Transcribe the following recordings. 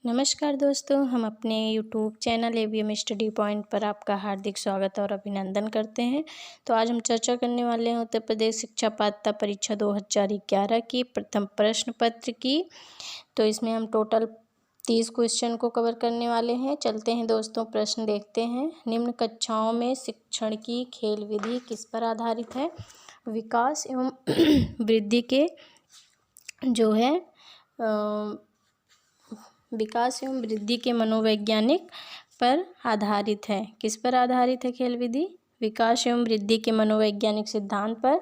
नमस्कार दोस्तों, हम अपने YouTube channel AVM study point पर आपका हार्दिक स्वागत और अभिनंदन करते हैं। तो आज हम चर्चा करने वाले हैं उत्तर प्रदेश शिक्षा पात्रता परीक्षा 2011 की प्रथम प्रश्न पत्र की। तो इसमें हम टोटल 30 क्वेश्चन को कवर करने वाले हैं। चलते हैं दोस्तों, प्रश्न देखते हैं। निम्न कक्षाओं में शिक्षण की खेल विधि किस पर आधारित है? विकास एवं वृद्धि के जो है विकास एवं वृद्धि के मनोवैज्ञानिक पर आधारित है। किस पर आधारित है खेल विधि? विकास एवं वृद्धि के मनोवैज्ञानिक सिद्धांत पर।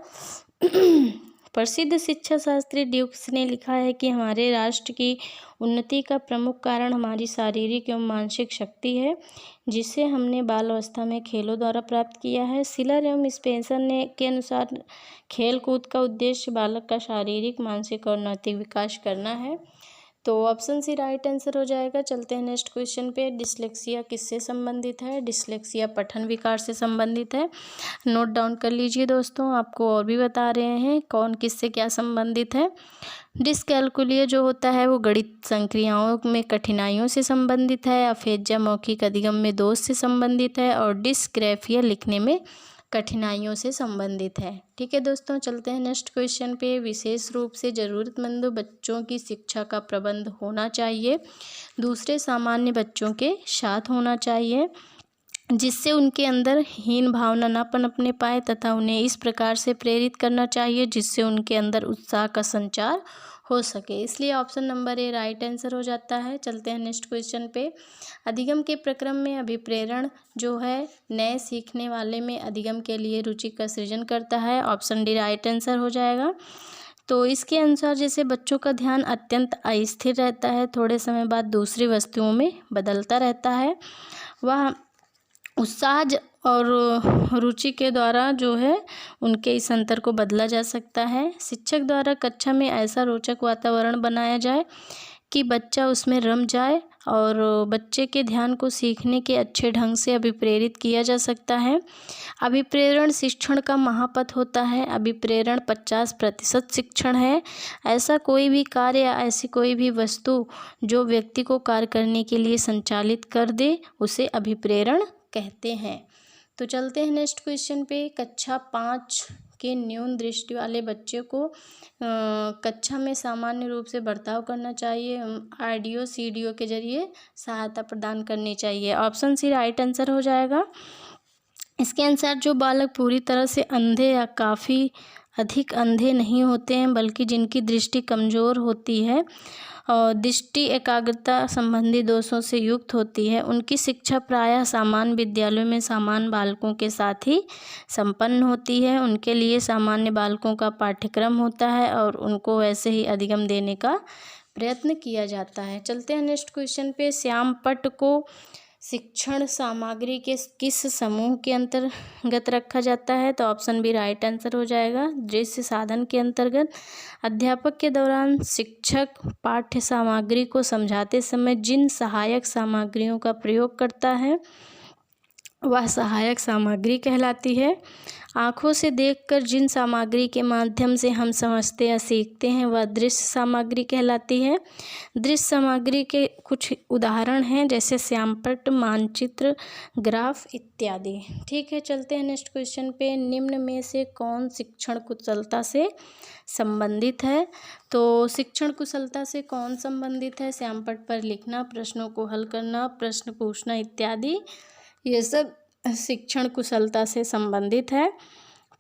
प्रसिद्ध शिक्षा शास्त्री ड्यूक्स ने लिखा है कि हमारे राष्ट्र की उन्नति का प्रमुख कारण हमारी शारीरिक एवं मानसिक शक्ति है, जिसे हमने बाल अवस्था में खेलों द्वारा प्राप्त किया है। सिलर एवं स्पेंसर ने के अनुसार खेल कूद का उद्देश्य बालक का शारीरिक, मानसिक और नैतिक विकास करना है। तो ऑप्शन सी राइट आंसर हो जाएगा। चलते हैं नेक्स्ट क्वेश्चन पे। डिसलेक्सिया किससे संबंधित है? डिसलेक्सिया पठन विकार से संबंधित है। नोट डाउन कर लीजिए दोस्तों, आपको और भी बता रहे हैं कौन किससे क्या संबंधित है। डिसकैलकुलिया जो होता है वो गणित संक्रियाओं में कठिनाइयों से संबंधित है। अफेज्या मौखिक अधिगम में दोष से संबंधित है। और डिसग्राफिया लिखने में कठिनाइयों से संबंधित है। ठीक है दोस्तों, चलते हैं नेक्स्ट क्वेश्चन पे। विशेष रूप से ज़रूरतमंद बच्चों की शिक्षा का प्रबंध होना चाहिए, दूसरे सामान्य बच्चों के साथ होना चाहिए, जिससे उनके अंदर हीन भावना न पनपने पाए, तथा उन्हें इस प्रकार से प्रेरित करना चाहिए जिससे उनके अंदर उत्साह का संचार हो सके। इसलिए option number A right answer हो जाता है। चलते हैं नेक्स्ट क्वेश्चन पे। अधिगम के प्रक्रम में अभिप्रेरण जो है नए सीखने वाले में अधिगम के लिए रुचि का सृजन करता है। ऑप्शन डी राइट आंसर हो जाएगा। तो इसके अनुसार जैसे बच्चों का ध्यान अत्यंत अस्थिर रहता है, थोड़े समय बाद दूसरी वस्तुओं में बदलता रहता है, वह उत्साह और रुचि के द्वारा जो है उनके इस अंतर को बदला जा सकता है। शिक्षक द्वारा कक्षा में ऐसा रोचक वातावरण बनाया जाए कि बच्चा उसमें रम जाए और बच्चे के ध्यान को सीखने के अच्छे ढंग से अभिप्रेरित किया जा सकता है। अभिप्रेरण शिक्षण का महापथ होता है। अभिप्रेरण 50% शिक्षण है। ऐसा कोई भी कार्य या ऐसी कोई भी वस्तु जो व्यक्ति को कार्य करने के लिए संचालित कर दे, उसे अभिप्रेरण कहते हैं। तो चलते हैं नेक्स्ट क्वेश्चन पे। कक्षा 5 के न्यून दृष्टि वाले बच्चे को कक्षा में सामान्य रूप से बर्ताव करना चाहिए, ऑडियो सीडियो के जरिए सहायता प्रदान करनी चाहिए। ऑप्शन सी राइट आंसर हो जाएगा। इसके अनुसार जो बालक पूरी तरह से अंधे या काफ़ी अधिक अंधे नहीं होते हैं, बल्कि जिनकी दृष्टि कमज़ोर होती है और दृष्टि एकाग्रता संबंधी दोषों से युक्त होती है, उनकी शिक्षा प्रायः सामान्य विद्यालयों में सामान्य बालकों के साथ ही संपन्न होती है। उनके लिए सामान्य बालकों का पाठ्यक्रम होता है और उनको वैसे ही अधिगम देने का प्रयत्न किया जाता है। चलते हैं नेक्स्ट क्वेश्चन पे। श्यामपट्ट को शिक्षण सामग्री के किस समूह के अंतर्गत रखा जाता है? तो ऑप्शन बी राइट आंसर हो जाएगा। दृश्य साधन के अंतर्गत। अध्यापक के दौरान शिक्षक पाठ्य सामग्री को समझाते समय जिन सहायक सामग्रियों का प्रयोग करता है वह सहायक सामग्री कहलाती है। आँखों से देखकर जिन सामग्री के माध्यम से हम समझते या सीखते हैं वह दृश्य सामग्री कहलाती है। दृश्य सामग्री के कुछ उदाहरण हैं जैसे श्यामपट्ट, मानचित्र, ग्राफ इत्यादि। ठीक है, चलते हैं नेक्स्ट क्वेश्चन पे। निम्न में से कौन शिक्षण कुशलता से संबंधित है? तो शिक्षण कुशलता से कौन संबंधित है? श्यामपट्ट पर लिखना, प्रश्नों को हल करना, प्रश्न पूछना इत्यादि, ये सब शिक्षण कुशलता से संबंधित है।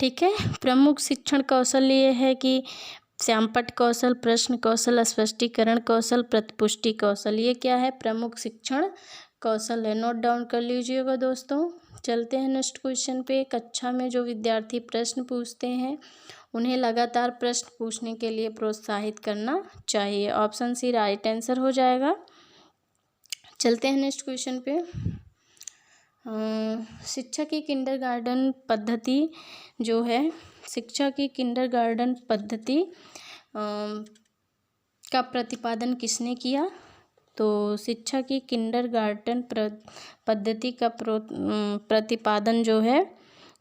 ठीक है, प्रमुख शिक्षण कौशल ये है कि श्यामपट्ट कौशल, प्रश्न कौशल, स्पष्टीकरण कौशल, प्रतिपुष्टि कौशल, ये क्या है? प्रमुख शिक्षण कौशल है। नोट डाउन कर लीजिएगा दोस्तों। चलते हैं नेक्स्ट क्वेश्चन पे। कक्षा में जो विद्यार्थी प्रश्न पूछते हैं उन्हें लगातार प्रश्न पूछने के लिए प्रोत्साहित करना चाहिए। ऑप्शन सी राइट आंसर हो जाएगा। चलते हैं नेक्स्ट क्वेश्चन पे। शिक्षा की किंडरगार्टन पद्धति जो है, शिक्षा की किंडरगार्टन पद्धति का प्रतिपादन किसने किया? तो शिक्षा की किंडरगार्टन पद्धति का प्रतिपादन जो है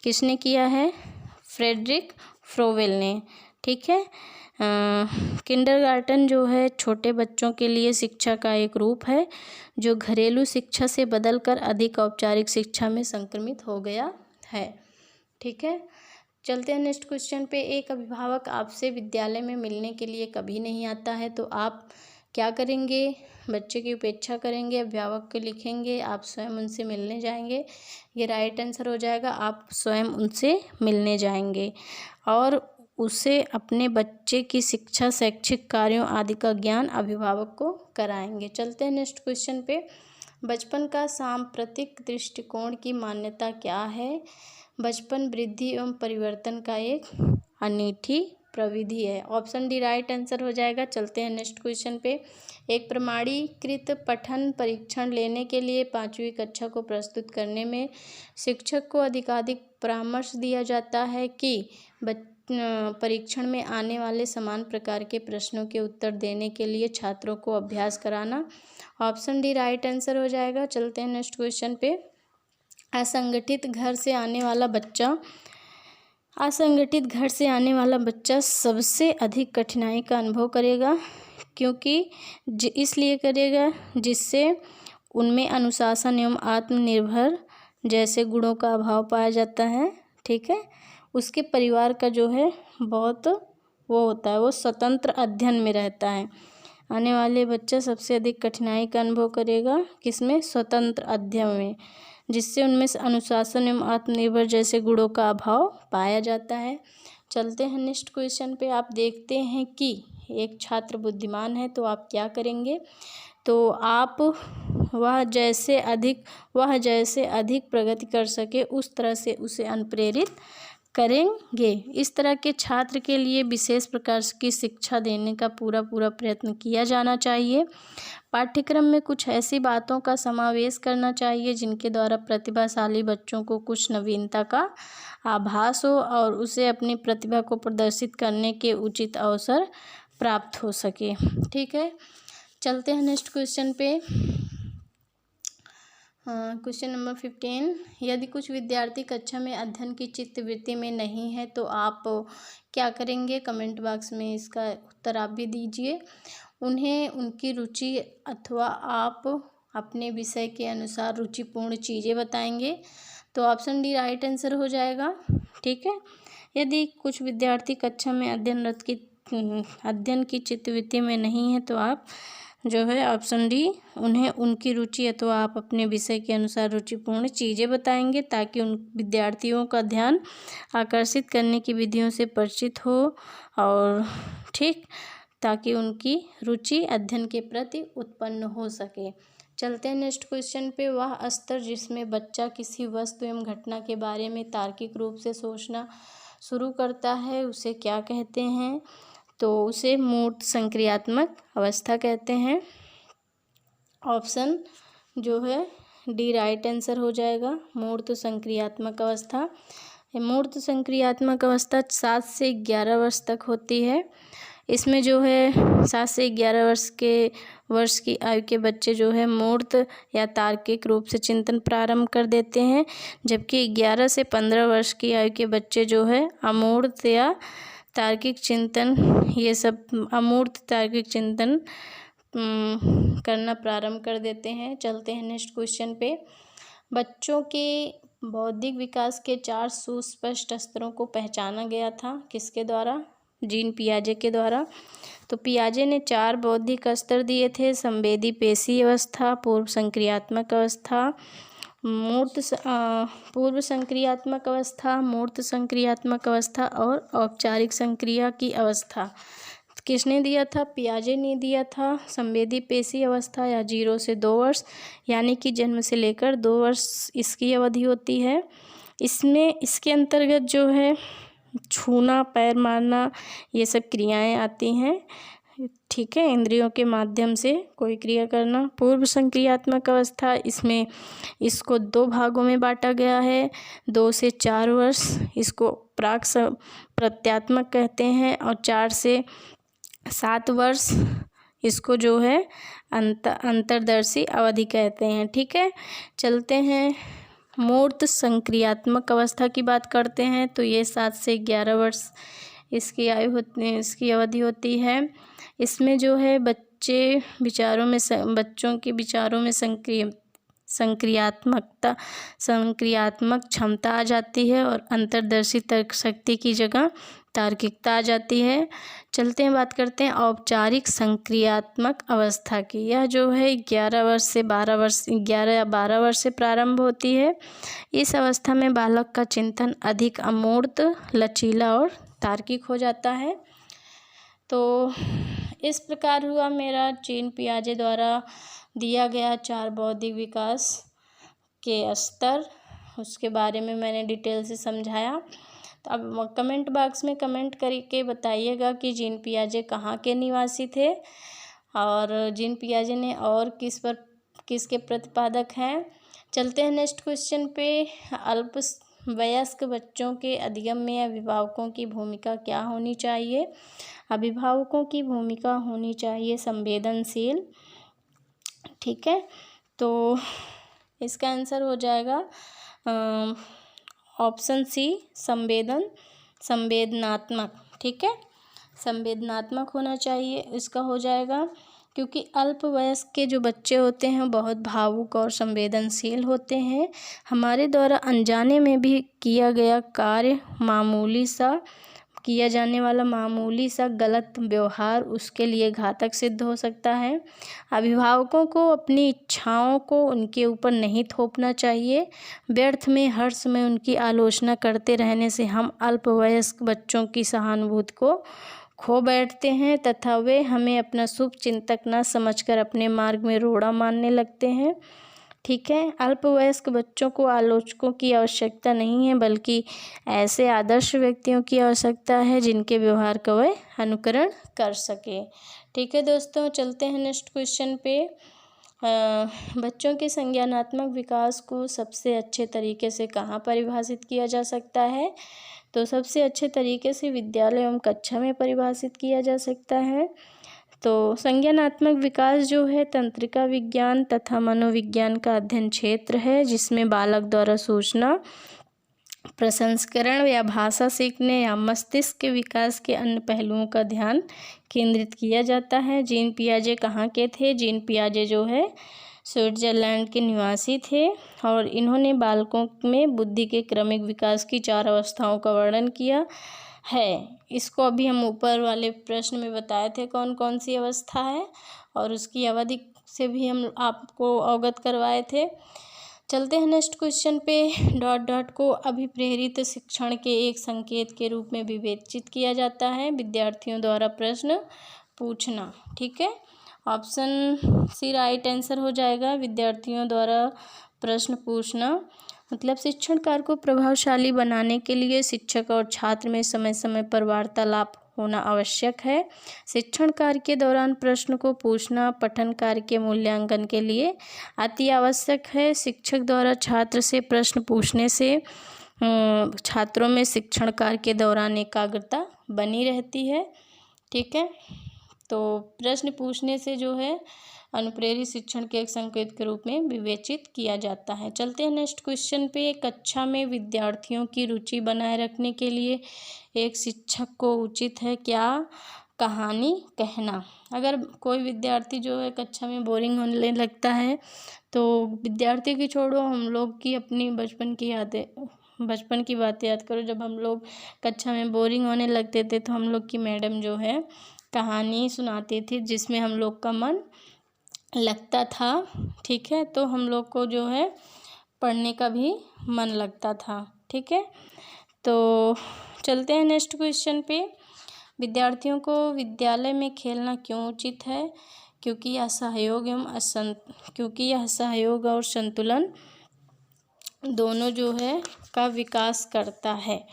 किसने किया है? फ्रेडरिक फ्रोवेल ने। ठीक है, किंडरगार्टन जो है छोटे बच्चों के लिए शिक्षा का एक रूप है जो घरेलू शिक्षा से बदलकर अधिक औपचारिक शिक्षा में संक्रमित हो गया है। ठीक है, चलते हैं नेक्स्ट क्वेश्चन पे। एक अभिभावक आपसे विद्यालय में मिलने के लिए कभी नहीं आता है तो आप क्या करेंगे? बच्चे की उपेक्षा करेंगे, अभिभावक को लिखेंगे, आप स्वयं उनसे मिलने जाएंगे। ये राइट आंसर हो जाएगा, आप स्वयं उनसे मिलने जाएंगे और उसे अपने बच्चे की शिक्षा, शैक्षिक कार्यों आदि का ज्ञान अभिभावक को कराएंगे। चलते हैं नेक्स्ट क्वेश्चन पे। बचपन का सांप्रतिक दृष्टिकोण की मान्यता क्या है? बचपन वृद्धि एवं परिवर्तन का एक अनूठी प्रविधि है। ऑप्शन डी राइट आंसर हो जाएगा। चलते हैं नेक्स्ट क्वेश्चन पे। एक प्रमाणीकृत पठन परीक्षण लेने के लिए 5वीं कक्षा को प्रस्तुत करने में शिक्षक को अधिकाधिक परामर्श दिया जाता है कि परीक्षण में आने वाले समान प्रकार के प्रश्नों के उत्तर देने के लिए छात्रों को अभ्यास कराना। ऑप्शन डी राइट आंसर हो जाएगा। चलते हैं नेक्स्ट क्वेश्चन पे। असंगठित घर से आने वाला बच्चा सबसे अधिक कठिनाई का अनुभव करेगा, क्योंकि इसलिए करेगा जिससे उनमें अनुशासन एवं आत्मनिर्भर जैसे गुणों का अभाव पाया जाता है। ठीक है, उसके परिवार का जो है बहुत वो होता है, वो स्वतंत्र अध्ययन में रहता है। आने वाले बच्चा सबसे अधिक कठिनाई का अनुभव करेगा किसमें? स्वतंत्र अध्ययन में, जिससे उनमें अनुशासन एवं आत्मनिर्भर जैसे गुणों का अभाव पाया जाता है। चलते हैं नेक्स्ट क्वेश्चन पे। आप देखते हैं कि एक छात्र बुद्धिमान है तो आप क्या करेंगे? तो आप वह जैसे अधिक प्रगति कर सके उस तरह से उसे अनुप्रेरित करेंगे। इस तरह के छात्र के लिए विशेष प्रकार की शिक्षा देने का पूरा प्रयत्न किया जाना चाहिए। पाठ्यक्रम में कुछ ऐसी बातों का समावेश करना चाहिए जिनके द्वारा प्रतिभाशाली बच्चों को कुछ नवीनता का आभास हो और उसे अपनी प्रतिभा को प्रदर्शित करने के उचित अवसर प्राप्त हो सके। ठीक है, चलते हैं नेक्स्ट क्वेश्चन पे। Question number 15। यदि कुछ विद्यार्थी कक्षा में अध्ययन की चित्तवृत्ति में नहीं है तो आप क्या करेंगे? कमेंट बॉक्स में इसका उत्तर आप भी दीजिए। उन्हें उनकी रुचि अथवा आप अपने विषय के अनुसार रुचिपूर्ण चीज़ें बताएंगे। तो ऑप्शन डी राइट आंसर हो जाएगा। ठीक है, यदि कुछ विद्यार्थी कक्षा में अध्ययन की चित्तवृत्ति में नहीं है तो आप जो है ऑप्शन डी उन्हें उनकी रुचि अथवा आप अपने विषय के अनुसार रुचिपूर्ण चीज़ें बताएंगे ताकि उन विद्यार्थियों का ध्यान आकर्षित करने की विधियों से परिचित हो और ठीक ताकि उनकी रुचि अध्ययन के प्रति उत्पन्न हो सके। चलते हैं नेक्स्ट क्वेश्चन पे। वह स्तर जिसमें बच्चा किसी वस्तु एवं घटना के बारे में तार्किक रूप से सोचना शुरू करता है उसे क्या कहते हैं? तो उसे मूर्त संक्रियात्मक अवस्था कहते हैं। ऑप्शन जो है डी राइट आंसर हो जाएगा, मूर्त संक्रियात्मक अवस्था। मूर्त संक्रियात्मक अवस्था 7 से 11 वर्ष तक होती है। इसमें जो है 7 से 11 वर्ष की आयु के बच्चे जो है मूर्त या तार्किक रूप से चिंतन प्रारंभ कर देते हैं, जबकि 11 से 15 वर्ष की आयु के बच्चे जो है अमूर्त या तार्किक चिंतन अमूर्त तार्किक चिंतन करना प्रारंभ कर देते हैं। चलते हैं नेक्स्ट क्वेश्चन पे। बच्चों के बौद्धिक विकास के 4 सुस्पष्ट स्तरों को पहचाना गया था किसके द्वारा? जीन पियाजे के द्वारा। तो पियाजे ने 4 बौद्धिक स्तर दिए थे: संवेदी पेशी अवस्था, पूर्व संक्रियात्मक अवस्था, पूर्व संक्रियात्मक अवस्था, मूर्त संक्रियात्मक अवस्था और औपचारिक संक्रिया की अवस्था। किसने दिया था? पियाजे ने दिया था। संवेदी पेशी अवस्था या 0 से 2 वर्ष यानी कि जन्म से लेकर 2 वर्ष इसकी अवधि होती है। इसके अंतर्गत जो है छूना, पैर मारना, ये सब क्रियाएं आती हैं। ठीक है, इंद्रियों के माध्यम से कोई क्रिया करना। पूर्व संक्रियात्मक अवस्था, इसको 2 भागों में बांटा गया है, 2 से 4 वर्ष इसको प्राक प्रत्यात्मक कहते हैं और 4 से 7 वर्ष इसको जो है अंतर्दर्शी अवधि कहते हैं। ठीक है, चलते हैं मूर्त संक्रियात्मक अवस्था की बात करते हैं। तो ये 7 से 11 वर्ष इसकी इसकी अवधि होती है। इसमें जो है बच्चों के विचारों में संक्रियात्मक क्षमता आ जाती है और अंतर्दर्शी तर्क शक्ति की जगह तार्किकता आ जाती है। चलते हैं, बात करते हैं औपचारिक संक्रियात्मक अवस्था की। यह जो है 11 या 12 वर्ष से प्रारंभ होती है। इस अवस्था में बालक का चिंतन अधिक अमूर्त, लचीला और तार्किक हो जाता है। तो इस प्रकार हुआ मेरा जीन पियाजे द्वारा दिया गया 4 बौद्धिक विकास के स्तर, उसके बारे में मैंने डिटेल से समझाया। तो अब कमेंट बॉक्स में कमेंट करके बताइएगा कि जीन पियाजे कहाँ के निवासी थे और जीन पियाजे ने और किसके प्रतिपादक हैं। चलते हैं नेक्स्ट क्वेश्चन पे। अल्पवयस्क बच्चों के अधिगम में अभिभावकों की भूमिका क्या होनी चाहिए? अभिभावकों की भूमिका होनी चाहिए संवेदनशील। ठीक है, तो इसका आंसर हो जाएगा ऑप्शन सी, संवेदनात्मक। ठीक है, संवेदनात्मक होना चाहिए इसका हो जाएगा, क्योंकि अल्पवयस्क के जो बच्चे होते हैं बहुत भावुक और संवेदनशील होते हैं। हमारे द्वारा अनजाने में भी किया जाने वाला मामूली सा गलत व्यवहार उसके लिए घातक सिद्ध हो सकता है। अभिभावकों को अपनी इच्छाओं को उनके ऊपर नहीं थोपना चाहिए। व्यर्थ में हर समय उनकी आलोचना करते रहने से हम अल्पवयस्क बच्चों की सहानुभूति को खो बैठते हैं तथा वे हमें अपना शुभ चिंतक न समझकर अपने मार्ग में रोड़ा मानने लगते हैं। ठीक है, अल्पवयस्क बच्चों को आलोचकों की आवश्यकता नहीं है, बल्कि ऐसे आदर्श व्यक्तियों की आवश्यकता है जिनके व्यवहार का वे अनुकरण कर सके। ठीक है दोस्तों, चलते हैं नेक्स्ट क्वेश्चन पे। बच्चों के संज्ञानात्मक विकास को सबसे अच्छे तरीके से कहाँ परिभाषित किया जा सकता है? तो सबसे अच्छे तरीके से विद्यालय एवं कक्षा में परिभाषित किया जा सकता है। तो संज्ञानात्मक विकास जो है तंत्रिका विज्ञान तथा मनोविज्ञान का अध्ययन क्षेत्र है, जिसमें बालक द्वारा सूचना प्रसंस्करण या भाषा सीखने या मस्तिष्क के विकास के अन्य पहलुओं का ध्यान केंद्रित किया जाता है। जीन पियाजे कहाँ के थे? जीन पियाजे जो है स्विट्जरलैंड के निवासी थे और इन्होंने बालकों में बुद्धि के क्रमिक विकास की 4 अवस्थाओं का वर्णन किया है। इसको अभी हम ऊपर वाले प्रश्न में बताए थे कौन कौन सी अवस्था है और उसकी अवधि से भी हम आपको अवगत करवाए थे। चलते हैं नेक्स्ट क्वेश्चन पे। डॉट को अभिप्रेरित शिक्षण के एक संकेत के रूप में विवेचित किया जाता है। विद्यार्थियों द्वारा प्रश्न पूछना। ठीक है, ऑप्शन सी राइट आंसर हो जाएगा। विद्यार्थियों द्वारा प्रश्न पूछना मतलब शिक्षण कार्य को प्रभावशाली बनाने के लिए शिक्षक और छात्र में समय समय पर वार्तालाप होना आवश्यक है। शिक्षण कार्य के दौरान प्रश्न को पूछना पठन कार्य के मूल्यांकन के लिए अति आवश्यक है। शिक्षक द्वारा छात्र से प्रश्न पूछने से छात्रों में शिक्षण कार्य के दौरान एकाग्रता बनी रहती है। ठीक है, तो प्रश्न पूछने से जो है अनुप्रेरित शिक्षण के एक संकेत के रूप में विवेचित किया जाता है। चलते हैं नेक्स्ट क्वेश्चन पे। कक्षा में विद्यार्थियों की रुचि बनाए रखने के लिए एक शिक्षक को उचित है क्या? कहानी कहना। अगर कोई विद्यार्थी जो है कक्षा में बोरिंग होने लगता है तो विद्यार्थी की छोड़ो, हम लोग की अपनी बचपन की बातें याद करो। जब हम लोग कक्षा में बोरिंग होने लगते थे तो हम लोग की मैडम जो है कहानी सुनाती थी, जिसमें हम लोग का मन लगता था। ठीक है, तो हम लोग को जो है पढ़ने का भी मन लगता था। ठीक है, तो चलते हैं नेक्स्ट क्वेश्चन पे। विद्यार्थियों को विद्यालय में खेलना क्यों उचित है? क्योंकि यह सहयोग और संतुलन दोनों जो है का विकास करता है।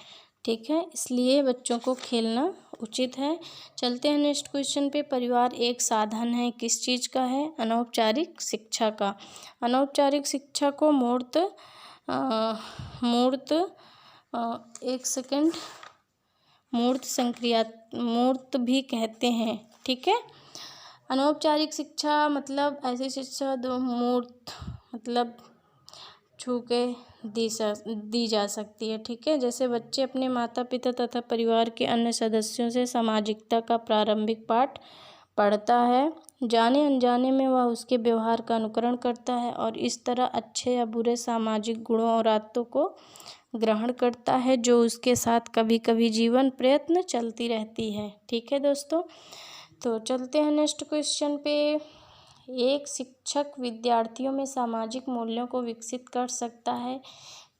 ठीक है, इसलिए बच्चों को खेलना उचित है। चलते हैं नेक्स्ट क्वेश्चन पे। परिवार एक साधन है किस चीज़ का है? अनौपचारिक शिक्षा का। अनौपचारिक शिक्षा को मूर्त भी कहते हैं। ठीक है, अनौपचारिक शिक्षा मतलब ऐसी शिक्षा दो मूर्त मतलब छू के दी जा सकती है। ठीक है, जैसे बच्चे अपने माता पिता तथा परिवार के अन्य सदस्यों से सामाजिकता का प्रारंभिक पाठ पढ़ता है, जाने अनजाने में वह उसके व्यवहार का अनुकरण करता है और इस तरह अच्छे या बुरे सामाजिक गुणों और आदतों को ग्रहण करता है, जो उसके साथ कभी कभी जीवन प्रयत्न चलती रहती है। ठीक है दोस्तों, तो चलते हैं नेक्स्ट क्वेश्चन पे। एक शिक्षक विद्यार्थियों में सामाजिक मूल्यों को विकसित कर सकता है,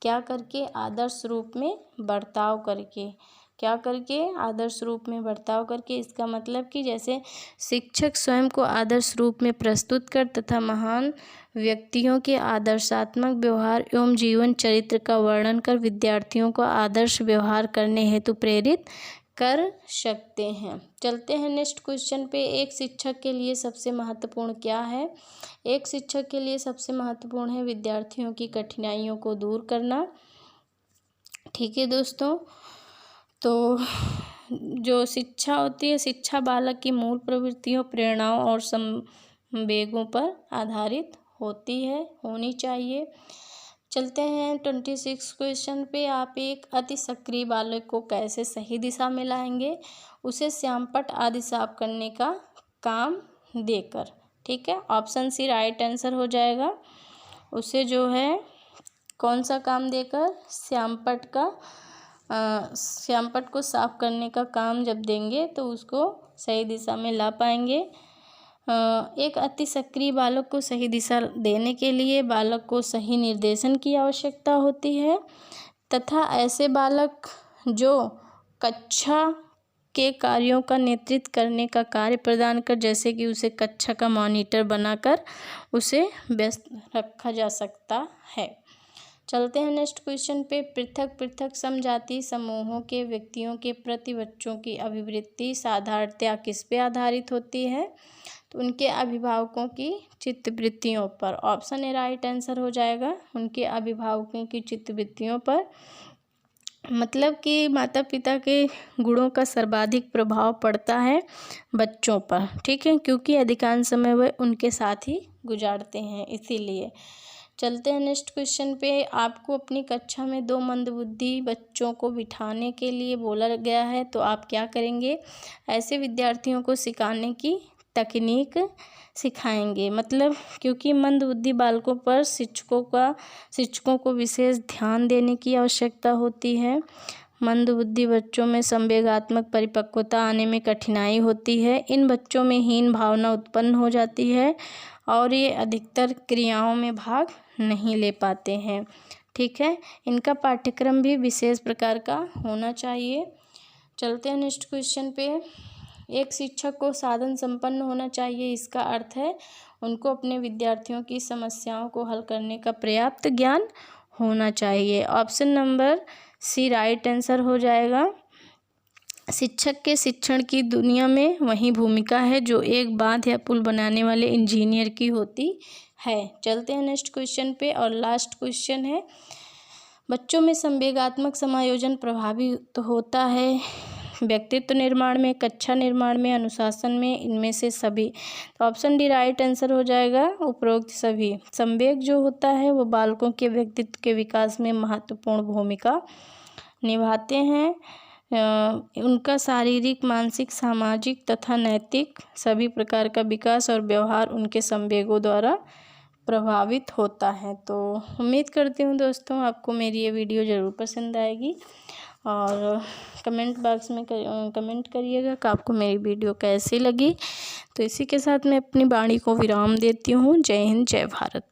क्या करके? आदर्श रूप में बर्ताव करके। क्या करके? आदर्श रूप में बर्ताव करके। इसका मतलब कि जैसे शिक्षक स्वयं को आदर्श रूप में प्रस्तुत कर तथा महान व्यक्तियों के आदर्शात्मक व्यवहार एवं जीवन चरित्र का वर्णन कर विद्यार्थियों को आदर्श व्यवहार करने हेतु प्रेरित कर सकते हैं। चलते हैं नेक्स्ट क्वेश्चन पे। एक शिक्षक के लिए सबसे महत्वपूर्ण क्या है? एक शिक्षक के लिए सबसे महत्वपूर्ण है विद्यार्थियों की कठिनाइयों को दूर करना। ठीक है दोस्तों, तो जो शिक्षा होती है, शिक्षा बालक की मूल प्रवृत्तियों, प्रेरणाओं और संवेगों पर आधारित होनी चाहिए। चलते हैं 26 क्वेश्चन पे। आप एक अति सक्रिय बालक को कैसे सही दिशा में लाएंगे? उसे श्यामपट्ट आदि साफ करने का काम देकर। ठीक है, ऑप्शन सी राइट आंसर हो जाएगा। उसे जो है कौन सा काम देकर? श्यामपट्ट को साफ करने का काम जब देंगे तो उसको सही दिशा में ला पाएंगे। एक अति सक्रिय बालक को सही दिशा देने के लिए बालक को सही निर्देशन की आवश्यकता होती है तथा ऐसे बालक जो कक्षा के कार्यों का नेतृत्व करने का कार्य प्रदान कर, जैसे कि उसे कक्षा का मॉनिटर बनाकर उसे व्यस्त रखा जा सकता है। चलते हैं नेक्स्ट क्वेश्चन पे। पृथक पृथक समजातीय समूहों के व्यक्तियों के प्रति बच्चों की अभिवृत्ति साधारणतया किस पे आधारित होती है? तो उनके अभिभावकों की चित्तवृत्तियों पर। ऑप्शन ए राइट आंसर हो जाएगा, उनके अभिभावकों की चित्तवृत्तियों पर। मतलब कि माता पिता के गुणों का सर्वाधिक प्रभाव पड़ता है बच्चों पर। ठीक है, क्योंकि अधिकांश समय वे उनके साथ ही गुजारते हैं, इसीलिए। चलते हैं नेक्स्ट क्वेश्चन पे। आपको अपनी कक्षा में 2 मंदबुद्धि बच्चों को बिठाने के लिए बोला गया है, तो आप क्या करेंगे? ऐसे विद्यार्थियों को सिखाने की तकनीक सिखाएंगे। मतलब क्योंकि मंदबुद्धि बालकों पर शिक्षकों को विशेष ध्यान देने की आवश्यकता होती है। मंदबुद्धि बच्चों में संवेगात्मक परिपक्वता आने में कठिनाई होती है। इन बच्चों में हीन भावना उत्पन्न हो जाती है और ये अधिकतर क्रियाओं में भाग नहीं ले पाते हैं। ठीक है, इनका पाठ्यक्रम भी विशेष प्रकार का होना चाहिए। चलते हैं नेक्स्ट क्वेश्चन पे। एक शिक्षक को साधन संपन्न होना चाहिए, इसका अर्थ है उनको अपने विद्यार्थियों की समस्याओं को हल करने का पर्याप्त ज्ञान होना चाहिए। Option number C right answer हो जाएगा। शिक्षक के शिक्षण की दुनिया में वही भूमिका है जो एक बांध या पुल बनाने वाले इंजीनियर की होती है। चलते हैं नेक्स्ट क्वेश्चन पे और लास्ट क्वेश्चन है। बच्चों में संवेगात्मक समायोजन प्रभावित होता है व्यक्तित्व निर्माण में, कक्षा निर्माण में, अनुशासन में, इनमें से सभी। तो ऑप्शन डी राइट आंसर हो जाएगा, उपरोक्त सभी। संवेग जो होता है वो बालकों के व्यक्तित्व के विकास में महत्वपूर्ण भूमिका निभाते हैं। उनका शारीरिक, मानसिक, सामाजिक तथा नैतिक सभी प्रकार का विकास और व्यवहार उनके संवेगों द्वारा प्रभावित होता है। तो उम्मीद करती हूँ दोस्तों आपको मेरी ये वीडियो ज़रूर पसंद आएगी और कमेंट बॉक्स में कमेंट करिएगा कि आपको मेरी वीडियो कैसी लगी। तो इसी के साथ मैं अपनी वाणी को विराम देती हूँ। जय हिंद, जय भारत।